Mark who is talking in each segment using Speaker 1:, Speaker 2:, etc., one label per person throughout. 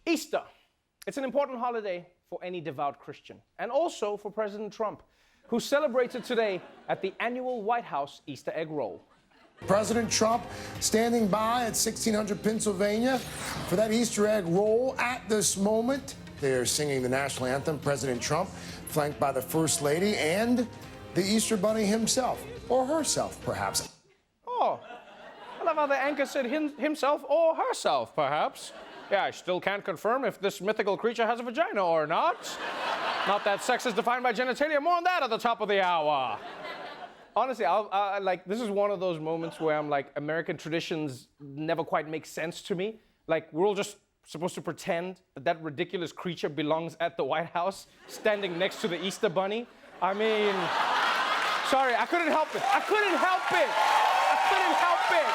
Speaker 1: Easter. It's an important holiday for any devout Christian, and also for President Trump, who celebrates it today at the annual White House Easter egg roll.
Speaker 2: President Trump standing by at 1600 Pennsylvania for that Easter egg roll at this moment. They're singing the national anthem, President Trump, flanked by the First Lady and the Easter Bunny himself, or herself, perhaps.
Speaker 1: Oh, I love how the anchor said himself or herself, perhaps. Yeah, I still can't confirm if this mythical creature has a vagina or not. Not that sex is defined by genitalia. More on that at the top of the hour. Honestly, this is one of those moments where I'm like, American traditions never quite make sense to me. Like, we're all just supposed to pretend that that ridiculous creature belongs at the White House, standing next to the Easter Bunny. I mean, sorry, I couldn't help it. I couldn't help it. I couldn't help it.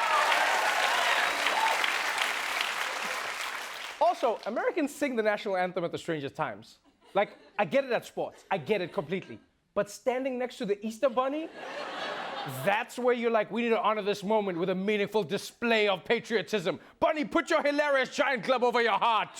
Speaker 1: Also, Americans sing the national anthem at the strangest times. Like, I get it at sports. I get it completely. But standing next to the Easter Bunny, that's where you're like, we need to honor this moment with a meaningful display of patriotism. Bunny, put your hilarious giant club over your heart.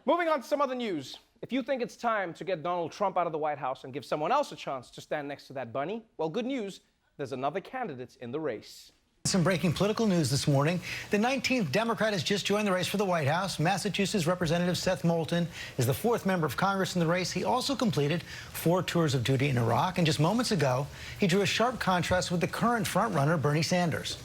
Speaker 1: Moving on to some other news. If you think it's time to get Donald Trump out of the White House and give someone else a chance to stand next to that bunny, well, good news, there's another candidate in the race.
Speaker 3: Some breaking political news this morning. The 19th Democrat has just joined the race for the White House. Massachusetts Representative Seth Moulton is the 4th member of Congress in the race. He also completed 4 tours of duty in Iraq, and just moments ago, he drew a sharp contrast with the current frontrunner, Bernie Sanders.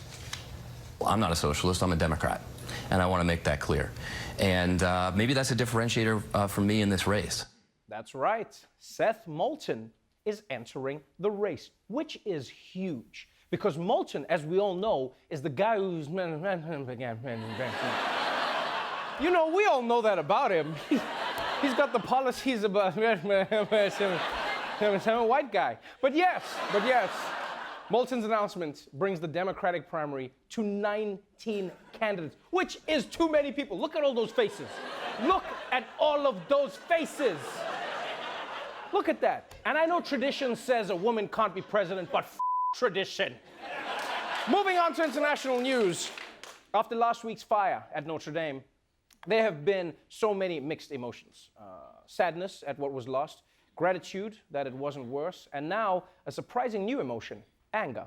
Speaker 4: Well, I'm not a socialist, I'm a Democrat, and I want to make that clear. And maybe that's a differentiator for me in this race.
Speaker 1: That's right. Seth Moulton is entering the race, which is huge. Because Moulton, as we all know, is the guy who's... You know, we all know that about him. He's got the policies about... white guy. But yes, Moulton's announcement brings the Democratic primary to 19 candidates, which is too many people. Look at all those faces. Look at all of those faces. Look at that. And I know tradition says a woman can't be president, but tradition. Moving on to international news. After last week's fire at Notre Dame, there have been so many mixed emotions. Sadness at what was lost, gratitude that it wasn't worse, and now a surprising new emotion, anger.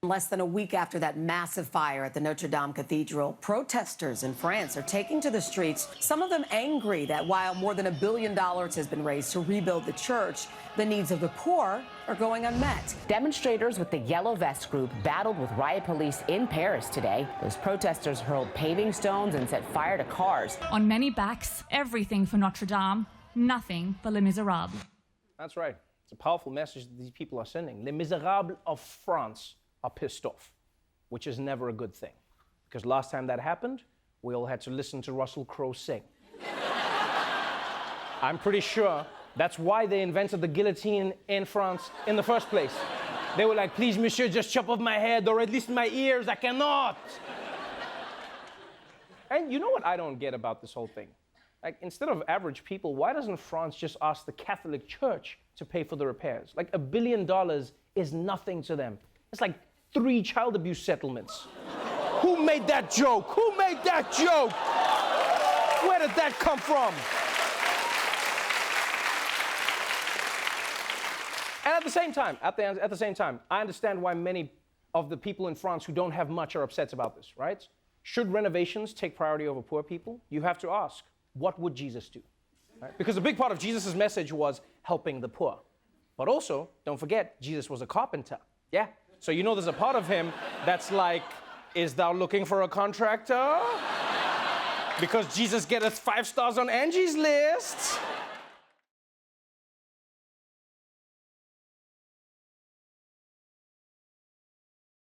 Speaker 5: Less than a week after that massive fire at the Notre Dame Cathedral, protesters in France are taking to the streets, some of them angry that while more than $1 billion has been raised to rebuild the church, the needs of the poor are going unmet.
Speaker 6: Demonstrators with the Yellow Vest group battled with riot police in Paris today. Those protesters hurled paving stones and set fire to cars.
Speaker 7: On many backs, everything for Notre Dame, nothing for Les Miserables.
Speaker 1: That's right. It's a powerful message that these people are sending. Les Miserables of France are pissed off, which is never a good thing. Because last time that happened, we all had to listen to Russell Crowe sing. I'm pretty sure that's why they invented the guillotine in France in the first place. They were like, please, monsieur, just chop off my head, or at least my ears, I cannot. And you know what I don't get about this whole thing? Like, instead of average people, why doesn't France just ask the Catholic Church to pay for the repairs? Like, $1 billion is nothing to them. It's like 3 child abuse settlements. Who made that joke? Who made that joke? Where did that come from? And at the same time, I understand why many of the people in France who don't have much are upset about this, right? Should renovations take priority over poor people? You have to ask, what would Jesus do? Right? Because a big part of Jesus' message was helping the poor. But also, don't forget, Jesus was a carpenter. Yeah? So you know there's a part of him that's like, is thou looking for a contractor? Because Jesus get us 5 stars on Angie's list.